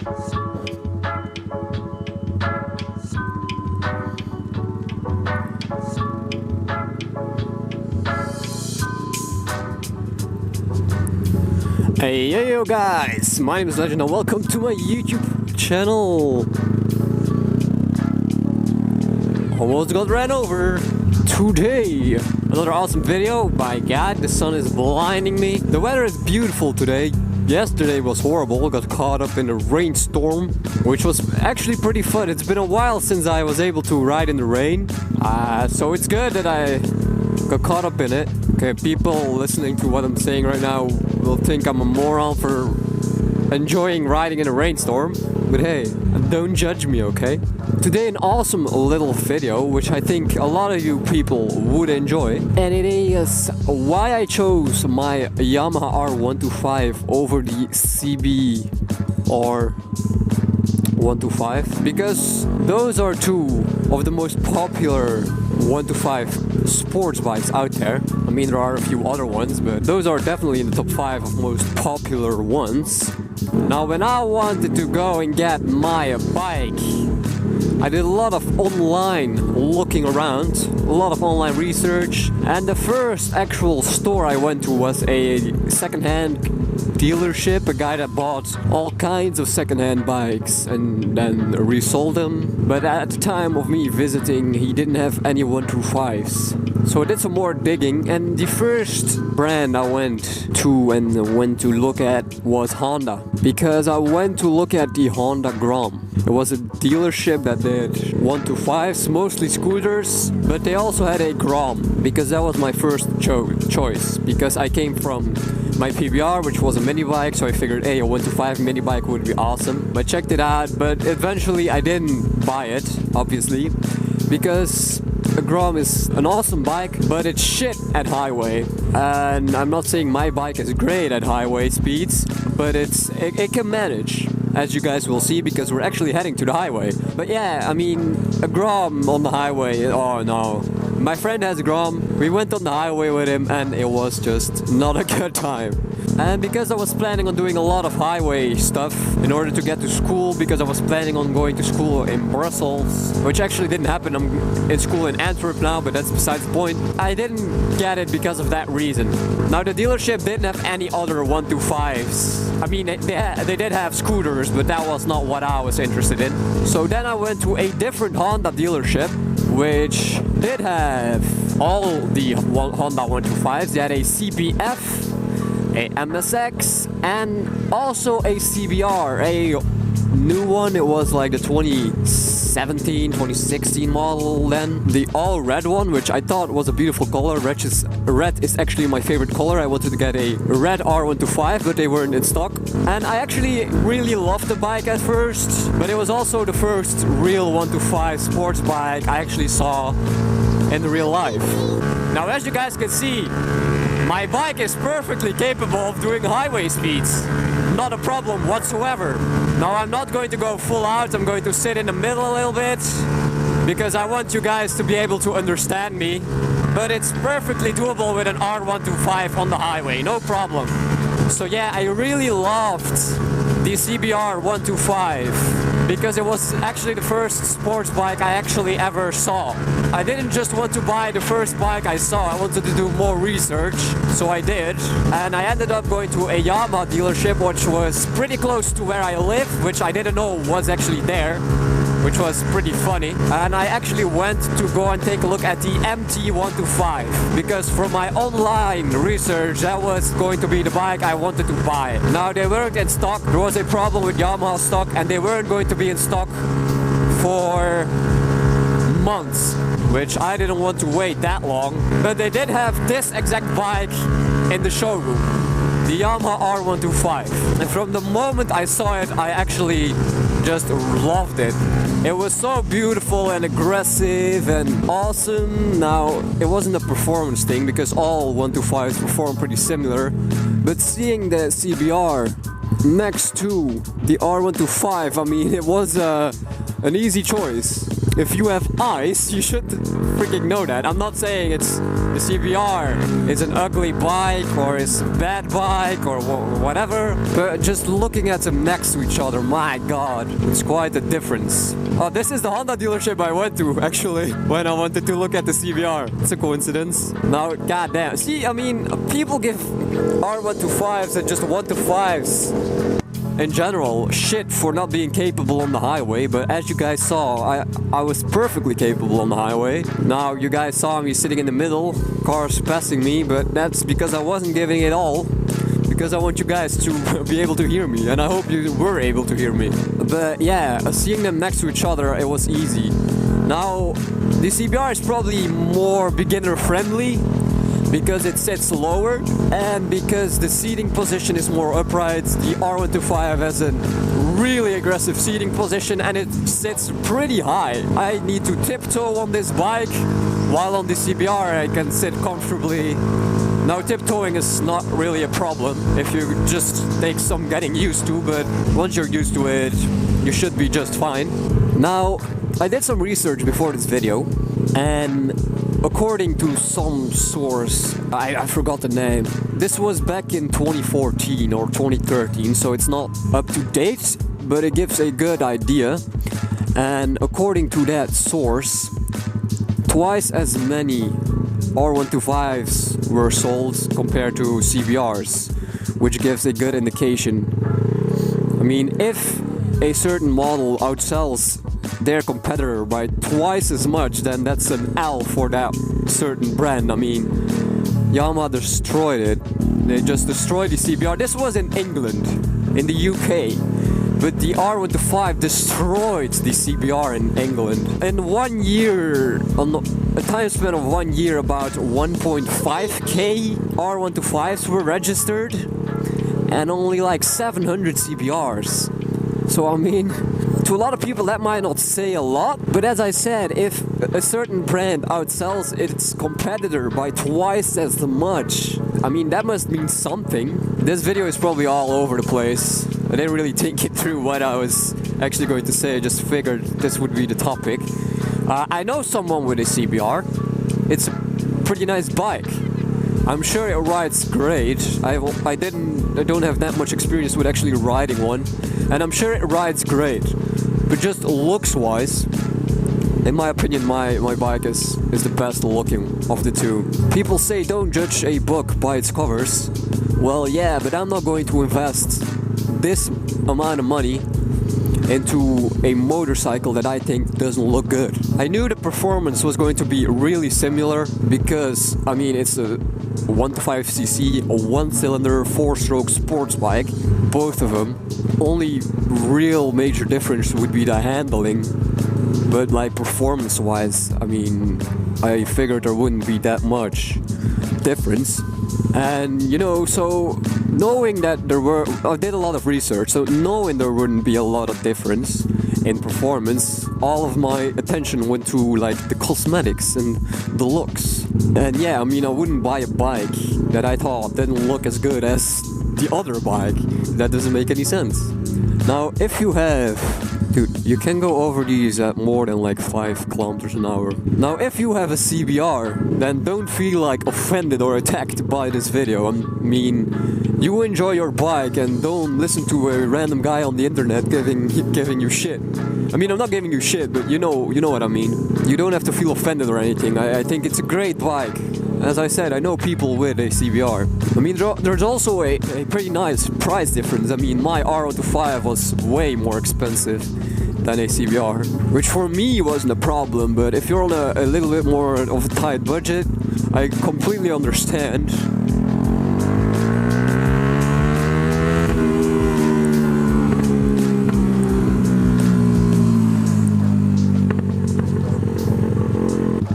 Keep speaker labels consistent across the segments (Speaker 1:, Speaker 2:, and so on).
Speaker 1: Hey yo guys, my name is Legend and welcome to my YouTube channel. Almost got ran over. Today, another awesome video. My god, the sun is blinding me. The weather is beautiful today. Yesterday was horrible, got caught up in a rainstorm, which was actually pretty fun. It's been a while since I was able to ride in the rain, so it's good that I got caught up in it. Okay, people listening to what I'm saying right now will think I'm a moron for enjoying riding in a rainstorm, but hey, don't judge me, okay? Today an awesome little video, which I think a lot of you people would enjoy, and it is why I chose my Yamaha R125 over the CBR 125, because those are two of the most popular 125 sports bikes out there. I mean, there are a few other ones, but those are definitely in the top 5 of most popular ones. Now, when I wanted to go and get my bike, I did a lot of online looking around, a lot of online research, and the first actual store I went to was a second-hand dealership, a guy that bought all kinds of second-hand bikes and then resold them. But at the time of me visiting, he didn't have any 125s. So I did some more digging, and the first brand I went to look at was Honda, because I went to look at the Honda Grom. It was a dealership that did 125s, mostly scooters, but they also had a Grom, because that was my first choice, because I came from my PBR, which was a mini bike, so I figured, hey, a 125 mini bike would be awesome. I checked it out, but eventually I didn't buy it, obviously, because a Grom is an awesome bike, but it's shit at highway. And I'm not saying my bike is great at highway speeds, but it can manage, as you guys will see, because we're actually heading to the highway. But yeah, I mean, a Grom on the highway, oh no. My friend has a Grom, we went on the highway with him, and it was just not a good time. And because I was planning on doing a lot of highway stuff in order to get to school, because I was planning on going to school in Brussels, which actually didn't happen. I'm in school in Antwerp now, but that's besides the point. I didn't get it because of that reason. Now, the dealership didn't have any other 125s. I mean, they did have scooters, but that was not what I was interested in. So then I went to a different Honda dealership, which did have all the Honda 125s. They had a CBF, a MSX, and also a CBR, a new one. It was like the 2017, 2016 model then. The all red one, which I thought was a beautiful color. Red is actually my favorite color. I wanted to get a red R125, but they weren't in stock. And I actually really loved the bike at first, but it was also the first real 125 sports bike I actually saw in real life. Now, as you guys can see, my bike is perfectly capable of doing highway speeds. Not a problem whatsoever. Now, I'm not going to go full out. I'm going to sit in the middle a little bit, because I want you guys to be able to understand me. But it's perfectly doable with an R125 on the highway, no problem. So yeah, I really loved the CBR 125, because it was actually the first sports bike I actually ever saw. I didn't just want to buy the first bike I saw, I wanted to do more research, so I did. And I ended up going to a Yamaha dealership, which was pretty close to where I live, which I didn't know was actually there, which was pretty funny. And I actually went to go and take a look at the MT125, because from my online research, that was going to be the bike I wanted to buy. Now, they weren't in stock. There was a problem with Yamaha stock, and they weren't going to be in stock for months, which I didn't want to wait that long. But they did have this exact bike in the showroom, the Yamaha R125. And from the moment I saw it, I actually just loved it. It was so beautiful and aggressive and awesome. Now, it wasn't a performance thing, because all 125s perform pretty similar, but seeing the CBR next to the R125, I mean, it was an easy choice. If you have eyes, you should freaking know that. I'm not saying it's the CBR is an ugly bike or is a bad bike or whatever, but just looking at them next to each other, my god, it's quite a difference. Oh, this is the Honda dealership I went to, actually, when I wanted to look at the CBR. It's a coincidence. Now, goddamn. See, I mean, people give R125s and just 125s in general shit for not being capable on the highway, but as you guys saw, I was perfectly capable on the highway. Now, you guys saw me sitting in the middle, cars passing me, but that's because I wasn't giving it all. Because I want you guys to be able to hear me, and I hope you were able to hear me. But yeah, seeing them next to each other, it was easy. Now, the CBR is probably more beginner friendly because it sits lower and because the seating position is more upright. The R125 has a really aggressive seating position and it sits pretty high. I need to tiptoe on this bike, while on the CBR I can sit comfortably. Now, tiptoeing is not really a problem if you just take some getting used to, but once you're used to it, you should be just fine. Now, I did some research before this video, and according to some source, I forgot the name, this was back in 2014 or 2013, so it's not up to date, but it gives a good idea. And according to that source, twice as many R125s were sold compared to CBRs, which gives a good indication. I mean, if a certain model outsells their competitor by twice as much, then that's an L for that certain brand. I mean, Yamaha destroyed it. They just destroyed the CBR. This was in England, in the UK. But the R125 destroyed the CBR in England. In 1 year, a time span of 1 year, about 1.5k R125s were registered and only like 700 CBRs. So I mean, to a lot of people that might not say a lot, but as I said, if a certain brand outsells its competitor by twice as much, I mean, that must mean something. This video is probably all over the place. I didn't really think it through what I was actually going to say, I just figured this would be the topic. I know someone with a CBR. It's a pretty nice bike. I'm sure it rides great. I don't have that much experience with actually riding one, and I'm sure it rides great. But just looks-wise, in my opinion, my bike is the best looking of the two. People say don't judge a book by its covers. Well, yeah, but I'm not going to invest this amount of money into a motorcycle that I think doesn't look good. I knew the performance was going to be really similar because, I mean, it's a 125cc, a one-cylinder, four-stroke sports bike, both of them. Only real major difference would be the handling, but like performance-wise, I mean, I figured there wouldn't be that much difference. And you know, so knowing that I did a lot of research, so knowing there wouldn't be a lot of difference in performance, all of my attention went to like the cosmetics and the looks. And yeah, I mean, I wouldn't buy a bike that I thought didn't look as good as the other bike. That doesn't make any sense. Now, if you have... Dude, you can go over these at more than like 5 kilometers an hour. Now, if you have a CBR, then don't feel like offended or attacked by this video. I mean, you enjoy your bike and don't listen to a random guy on the internet giving you shit. I mean, I'm not giving you shit, but you know what I mean. You don't have to feel offended or anything. I think it's a great bike. As I said, I know people with a CBR. I mean, there's also a pretty nice price difference. I mean, my R125 was way more expensive than a CBR, which for me wasn't a problem, but if you're on a little bit more of a tight budget, I completely understand.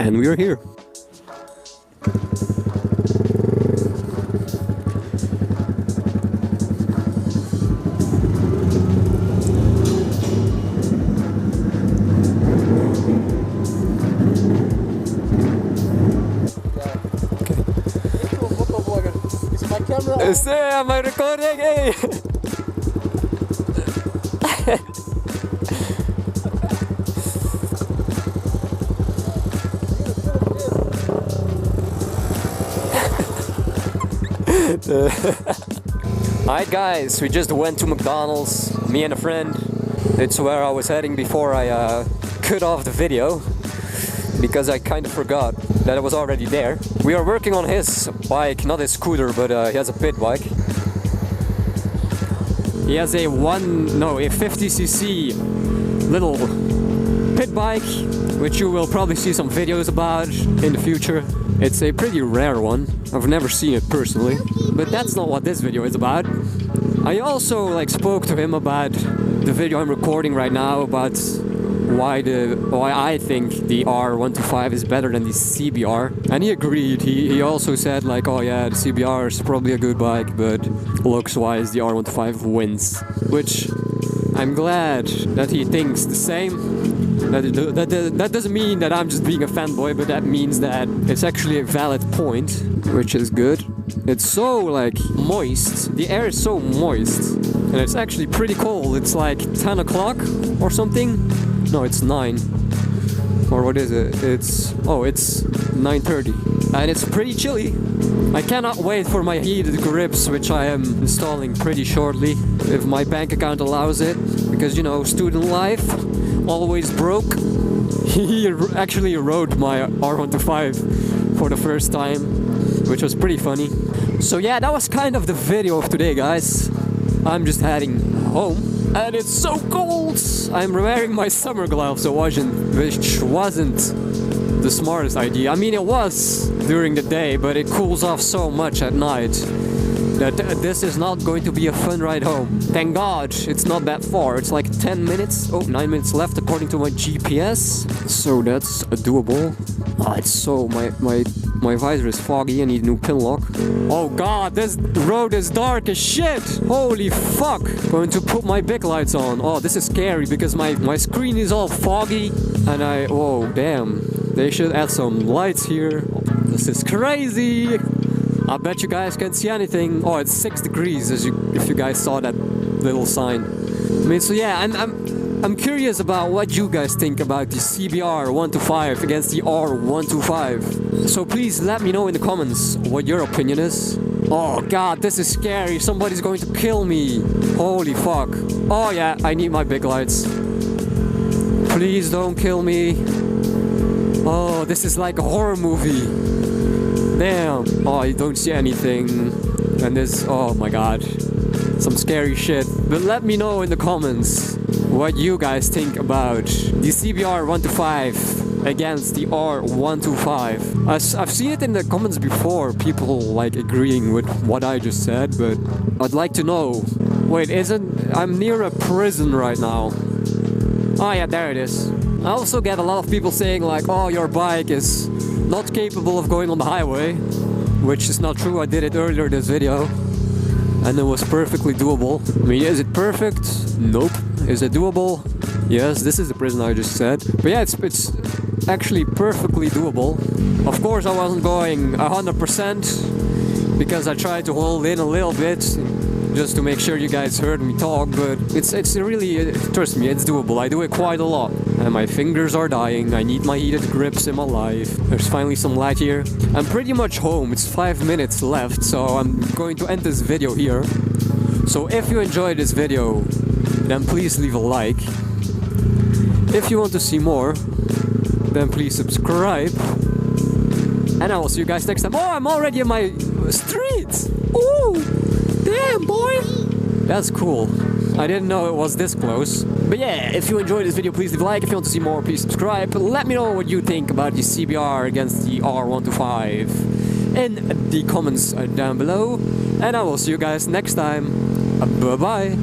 Speaker 1: And we are here. Am I recording? Hey! Alright guys, we just went to McDonald's, me and a friend. It's where I was heading before I cut off the video, because I kind of forgot that I was already there. We are working on his bike, not his scooter, but he has a pit bike. He has a 50cc little pit bike, which you will probably see some videos about in the future. It's a pretty rare one. I've never seen it personally, but that's not what this video is about. I also spoke to him about the video I'm recording right now, about why I think the R125 is better than the CBR, and he agreed. He also said oh yeah, the CBR is probably a good bike, but looks wise the R125 wins, which I'm glad that he thinks the same. That doesn't mean that I'm just being a fanboy, but that means that it's actually a valid point, which is good. It's so moist, the air is so moist, and it's actually pretty cold. It's 10 o'clock or something. No, it's 9. Or what is it? It's 9:30. And it's pretty chilly. I cannot wait for my heated grips, which I am installing pretty shortly, if my bank account allows it. Because, you know, student life, always broke. He actually rode my R125 for the first time, which was pretty funny. So yeah, that was kind of the video of today, guys. I'm just heading home. And it's so cold! I'm wearing my summer gloves, which wasn't the smartest idea. I mean, it was during the day, but it cools off so much at night that this is not going to be a fun ride home. Thank God it's not that far. It's 10 minutes. Oh, 9 minutes left according to my GPS. So that's doable. Oh, it's so... My visor is foggy. I need a new pin lock. Oh god, this road is dark as shit! Holy fuck! Going to put my big lights on. Oh, this is scary because my screen is all foggy. And oh damn. They should add some lights here. This is crazy! I bet you guys can't see anything. Oh, it's 6 degrees if you guys saw that little sign. I mean, so yeah, I'm curious about what you guys think about the CBR125 against the R125. So please let me know in the comments what your opinion is. Oh god, this is scary. Somebody's going to kill me. Holy fuck. Oh yeah, I need my big lights. Please don't kill me. Oh, this is like a horror movie. Damn. Oh, I don't see anything. And this, oh my god. Some scary shit. But let me know in the comments what you guys think about the CBR125 against the R125. I've seen it in the comments before, people agreeing with what I just said, but I'd like to know. Wait, I'm near a prison right now. Oh yeah, there it is. I also get a lot of people saying oh, your bike is not capable of going on the highway, which is not true. I did it earlier this video, and it was perfectly doable. I mean, is it perfect? Nope. Is it doable? Yes, this is the prison I just said. But yeah, it's actually perfectly doable. Of course, I wasn't going 100% because I tried to hold in a little bit just to make sure you guys heard me talk, but it's really, trust me, it's doable. I do it quite a lot. And my fingers are dying. I need my heated grips in my life. There's finally some light here. I'm pretty much home. It's 5 minutes left, so I'm going to end this video here. So if you enjoyed this video, then please leave a like. If you want to see more, then please subscribe. And I will see you guys next time. Oh, I'm already in my street! Ooh! Damn, boy! That's cool. I didn't know it was this close. But yeah, if you enjoyed this video, please leave a like. If you want to see more, please subscribe. Let me know what you think about the CBR against the R125 in the comments down below. And I will see you guys next time. Bye-bye.